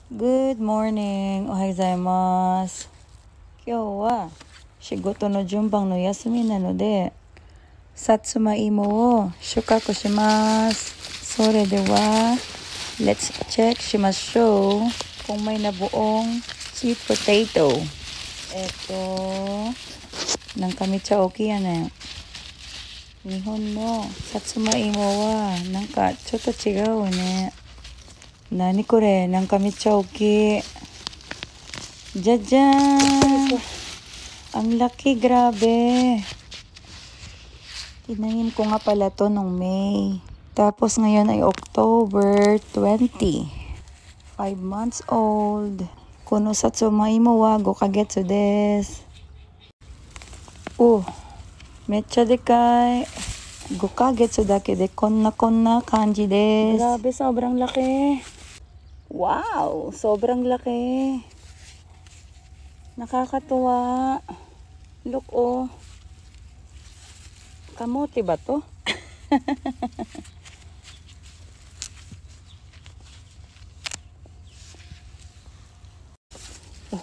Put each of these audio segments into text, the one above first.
Good morning. Ohayou gozaimasu. Kyou wa shigoto no junban no yasumi na no de satsuma-imo wo shukaku shimasu. Sore de wa let's check shimashou kung may nabuong sweet potato. Eto nankamicha oki ya ne. Nihon no satsuma-imo wa nanka chotto chigau ne. Nani kore? Nankamicha oki. Jajan! Ang laki, grabe. Tinanim ko nga pala to nung May. Tapos ngayon ay October 20. 5 months old. Kono satsuma-imo wa gokagetsu desu. Mecha dekai. 5ヶ月だけでこんなkanji desu. Grabe, sobrang laki. Wow, sobrang laki. Nakakatuwa. Look, oh. Kamote ba to?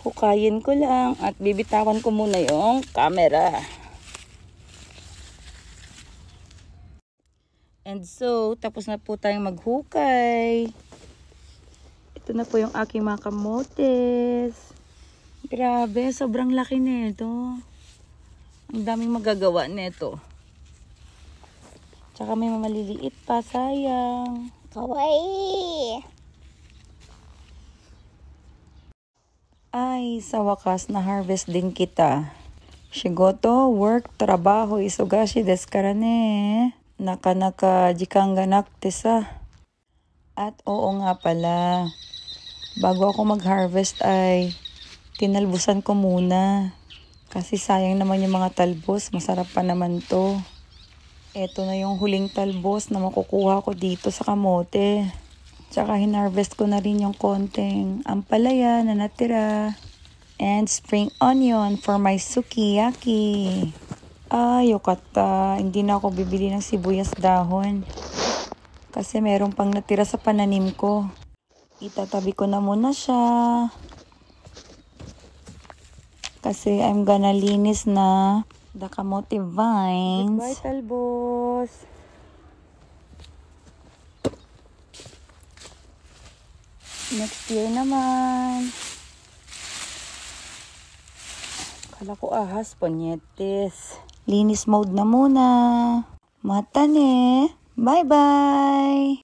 Hukayin ko lang at bibitawan ko muna yung camera. And so, tapos na po tayong maghukay. Ito na po yung aking mga kamotes. Grabe, sobrang laki nito. Ang daming magagawa nito. Tsaka may maliliit pa, sayang. Kawaii! Ay, sa wakas na harvest din kita. Shigoto, work, trabaho, isugashi desu kara ne. Nakanaka jikan ga nakute sa. At oo nga pala, bago ako mag-harvest ay tinalbusan ko muna. Kasi sayang naman yung mga talbos, masarap pa naman to. Eto na yung huling talbos na makukuha ko dito sa kamote. Tsaka hinarvest ko na rin yung konting ampalaya na natira. And spring onion for my sukiyaki. Ay, yokata. Hindi na ako bibili ng sibuyas dahon. Kasi meron pang natira sa pananim ko. Itatabi ko na muna siya. Kasi I'm gonna linis na the kamote vines. Goodbye, talbos. Next year naman. Kala ko ahas, ponyetes. Linis mode na muna. Mata ne. Bye-bye!